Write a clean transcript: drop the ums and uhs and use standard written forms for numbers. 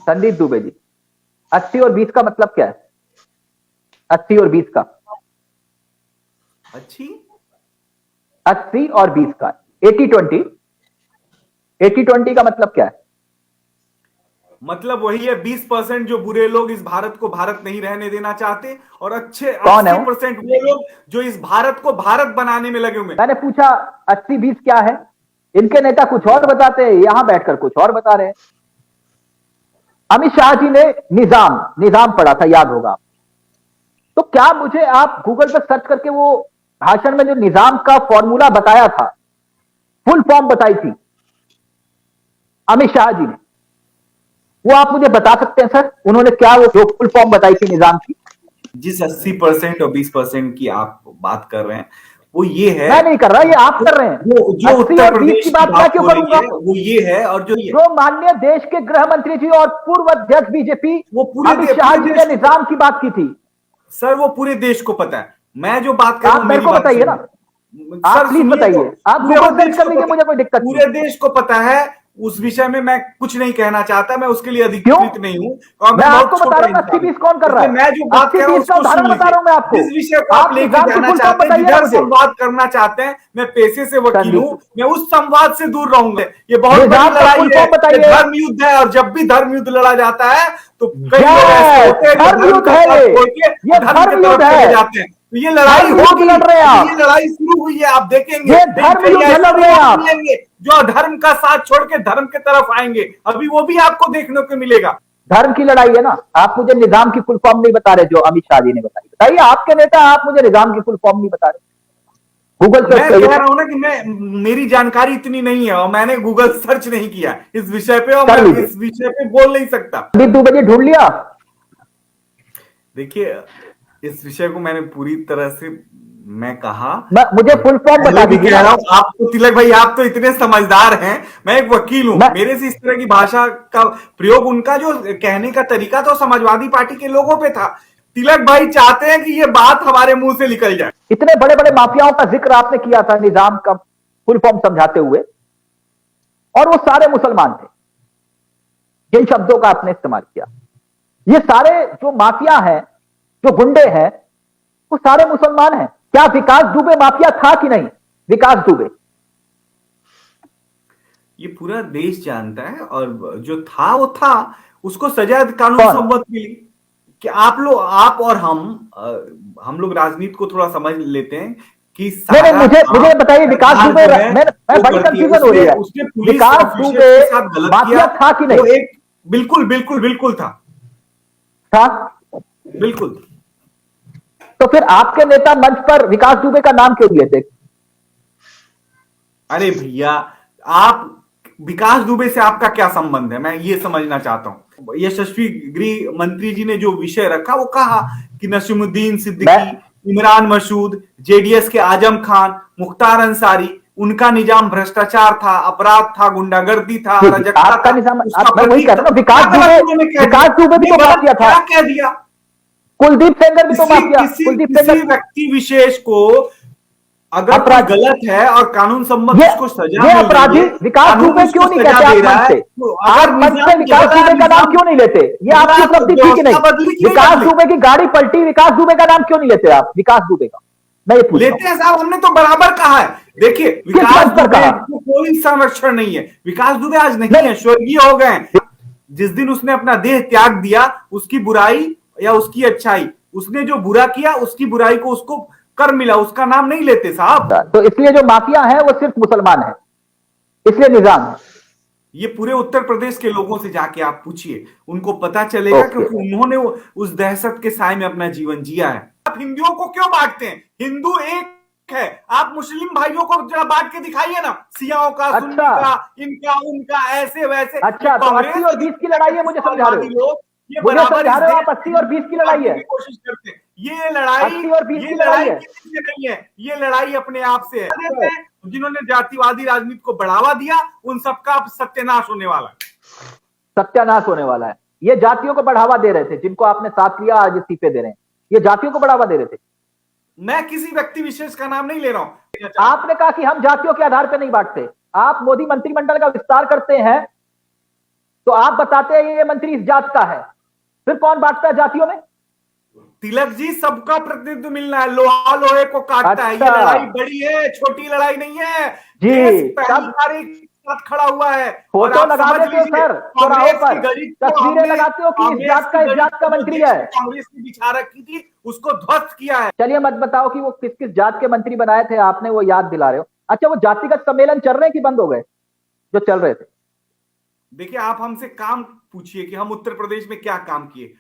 संदीप दुबे जी। 80 और 20 का मतलब क्या है? 80 और 20 का, अच्छी 80 और 20 का 80-20, 80-20 का मतलब क्या है? मतलब वही है, 20% जो बुरे लोग इस भारत को भारत नहीं रहने देना चाहते, और अच्छे कौन है 80% वो लोग जो इस भारत को भारत बनाने में लगे हुए। मैंने पूछा 80-20 क्या है, इनके नेता कुछ और बताते हैं, यहां बैठकर कुछ और बता रहे हैं। अमित शाह जी ने निजाम निजाम पढ़ा था, याद होगा। तो क्या मुझे आप गूगल पर सर्च करके वो भाषण में जो निजाम का फॉर्मूला बताया था, फुल फॉर्म बताई थी अमित शाह जी ने, वो आप मुझे बता सकते हैं सर, उन्होंने क्या वो जो फुल फॉर्म बताई थी निजाम की? जिस 80% और 20% की आप बात कर रहे हैं, वो ये है। मैं नहीं कर रहा, ये आप कर रहे हैं। वो जो 80 उत्तर और 20 प्रदेश की की बात मैं बात क्यों हो रही करूंगा? है वो ये है, और जो ये जो माननीय देश के गृह मंत्री जी और पूर्व अध्यक्ष बीजेपी वो अमित शाह जी ने निजाम की बात की थी। सर वो पूरे देश को पता है। मैं जो बात कर रहा आप हूं मेरे मेरी को बात बताइए ना, सुनिए आप सर, प्लीज सुनिए तो। बताइए। आप पूरे गूगल सर्च देश कर को लीजिए, पता, मुझे कोई दिक्कत नहीं। पूरे देश को पता है। उस विषय में मैं कुछ नहीं कहना चाहता, मैं उसके लिए क्यों? अधिकृत नहीं हूं, और मैं मैं आपको बहुत बता छोटा रहा हूं इंसान हूं। 80-20 कौन कर रहा इसलिए है। मैं जो बात कर रहा हूं 80-20 का उसको सुन उदाहरण बता लीजिए। रहा हूं मैं आपको। जिस विषय को आप लेके निजाम की जाना फुल फॉर्म चाहते हैं, बताइए ना जिधर मुझे। संवाद करना चाहते हैं, मैं पेशे से वकील हूं, संदीप, मैं उस संवाद से दूर रहूंगा। ये बहुत बड़ी निजाम का लड़ाई फुल है, फॉर्म ये बताइए। धर्म युद्ध है, और जब भी धर्म युद्ध लड़ा जाता है तो कई लोग ऐसे यस, होते हैं जो धर्म धर्म युद्ध का है साथ ये। छोड़ के ये धर्म की धर्म युद्ध तरफ चले है। जाते हैं। तो ये लड़ाई धर्म युद्ध होगी, लड़ रहे हैं ये आप। लड़ाई शुरू हुई है, आप देखेंगे। ये लेकिन धर्म कई युद्ध ऐसे लड़ भी रहे हैं लोग आप। मिलेंगे जो धर्म का साथ छोड़ के धर्म की तरफ आएंगे, अभी वो भी आपको देखने को मिलेगा। धर्म की लड़ाई है ना। आप मुझे निजाम की फुल फॉर्म नहीं बता रहे जो अमित शाह जी ने बताई। बताइए आपके नेता, आप मुझे निजाम की फुल फॉर्म नहीं बता रहे। गूगल सर्च मैं करिए। कह रहा हूं ना कि मेरी जानकारी इतनी नहीं है, और मैंने गूगल सर्च नहीं किया इस विषय पे, और कर मैं लीजिए। इस विषय पे बोल नहीं सकता। संदीप दुबे जी ढूंढ लिया? देखिए, इस विषय को मैंने पूरी तरह से मैं कहा, मुझे और फुल फॉर्म बता पहले भी दीजिए कह ना। रहा हूं। आप तो तिलक भाई, आप तो इतने समझदार हैं, मैं एक वकील हूं, मैं मेरे से इस तरह की भाषा का प्रयोग, उनका जो कहने का तरीका तो समाजवादी पार्टी के लोगों पे था। तिलक भाई चाहते हैं कि ये बात हमारे मुंह से निकल जाए। इतने बड़े बड़े माफियाओं का जिक्र आपने किया था निजाम का फुल फॉर्म समझाते हुए, और वो सारे मुसलमान थे जिन शब्दों का आपने इस्तेमाल किया। ये सारे जो माफिया हैं, जो गुंडे हैं, वो सारे मुसलमान हैं। क्या विकास दुबे माफिया था कि नहीं? विकास दुबे, ये पूरा देश जानता है, और जो था वो था, उसको सजा कानून कौन? सम्मत मिली। कि आप लोग, आप और हम लोग राजनीति को थोड़ा समझ लेते हैं कि नहीं नहीं, सारा मुझे मुझे काम बताइए विकास सरकार दुबे। जो है मैं वो बड़ी करती है। कंफ्यूजन हो रही उसने है। उसने पुलिस विकास ऑफिसर्स दुबे के साथ गलत किया। माफिया था कि नहीं? वो एक, बिल्कुल बिल्कुल बिल्कुल था, था। बिल्कुल। तो फिर आपके नेता मंच पर विकास दुबे का नाम क्यों लिए थे? अरे भैया, आप, विकास दुबे से आपका क्या संबंध है, मैं ये समझना चाहता हूं। यशस्वी गृह मंत्री जी ने जो विषय रखा, वो कहा कि नसीमुद्दीन सिद्दीकी, इमरान मसूद, जेडीएस के आजम खान, मुख्तार अंसारी, उनका निजाम भ्रष्टाचार था, अपराध था, गुंडागर्दी था, अराजकता आपका था, निजाम, उसका मैं वही प्रतीक कह था। रहा हूं, विकास दुबे भी तो माफिया था। क्या कह दिया? कुलदीप सेंगर भी तो किसी माफिया। किसी कुलदीप किसी सेंगर व्यक्ति विशेष को अगर कोई अपराध, गलत है और कानून सम्मत ये उसको सजा ये मिल रही अपराधी है, विकास कानून दुबे उसको क्यों नहीं सजा कहते दे आप रहा मंच है, से? तो अगर आप मंच से निजाम विकास बदला, दुबे का नाम निजाम क्यों नहीं लेते? ये आपकी निजाम उपलब्धि थी कि नहीं? व्यवस्था बदली कि नहीं विकास बदली? दुबे की गाड़ी पलटी, विकास दुबे का नाम क्यों नहीं लेते आप? विकास दुबे का मैं ये पूछ रहा लेते हैं साहब, हमने तो बराबर कहा है। देखिए, हूं। किस विकास मंच पर दुबे कहा? को कोई संरक्षण नहीं है। विकास दुबे आज नहीं नहीं, है, स्वर्गीय हो गए हैं। जिस दिन उसने अपना देह त्याग दिया, उसकी बुराई या उसकी अच्छाई, उसने जो बुरा किया उसकी बुराई को उसको कर मिला, उसका नाम नहीं लेते साहब। तो इसलिए जो माफिया है वो सिर्फ मुसलमान है, इसलिए निजाम है। ये पूरे उत्तर प्रदेश के लोगों से जाके आप पूछिए, उनको पता चलेगा, ओके। क्योंकि उन्होंने उस दहशत के साए में अपना जीवन जिया है। आप हिंदुओं को क्यों बांटते हैं? हिंदू एक है। आप मुस्लिम भाइयों को जरा बांट के दिखाइए ना, सियाओं का, सुन्नी का, इनका उनका, ऐसे वैसे। अच्छा, तो 80 और 20 की लड़ाई है, मुझे समझा रहे हो? लोग ये मुझे बराबर इस समझा रहे हो देश आप 80 और 20 की लड़ाई बांटने है? की कोशिश करते हैं। ये लड़ाई, 80 और 20 ये की लड़ाई लड़ाई है। किसी से नहीं है, ये लड़ाई अपने आप से है। जिन्होंने जातिवादी राजनीति को बढ़ावा दिया, उन सबका अब सत्यानाश होने वाला है। सत्यानाश होने वाला है। ये जातियों को बढ़ावा दे रहे थे, जिनको आपने साथ लिया, आज इस्तीफे दे रहे हैं। ये जातियों को बढ़ावा दे रहे थे। मैं किसी व्यक्ति विशेष का नाम नहीं ले रहा हूं। आपने कहा कि हम जातियों के आधार पर नहीं बांटते। आप मोदी मंत्रिमंडल का विस्तार करते हैं तो आप बताते हैं ये मंत्री इस जात का है, फिर कौन बांटता है जातियों में? तिलक जी, सबका प्रतिनिधित्व मिलना है, लोहा लोहे को काटता है। ये अच्छा। लड़ाई बड़ी है, छोटी लड़ाई नहीं है। जी, देश पहली तब बार एक साथ खड़ा हुआ है। और फोटो आप लगा समझ देते हो लीजिए, सर चौराहों कांग्रेस पर, की गणित को तस्वीरें हमने, लगाते हो कि इस कांग्रेस जात का, की इस गणित जात का को जो मंत्री देश है। में कांग्रेस ने बिछा रखी थी, उसको ध्वस्त किया है। चलिए मत बताओ कि वो किस किस जात के मंत्री बनाए थे आपने, वो याद दिला रहे हो। अच्छा, वो जातिगत सम्मेलन चल रहे हैं कि बंद हो गए जो चल रहे थे? देखिए, आप हमसे काम पूछिए कि हम उत्तर प्रदेश में क्या काम किए।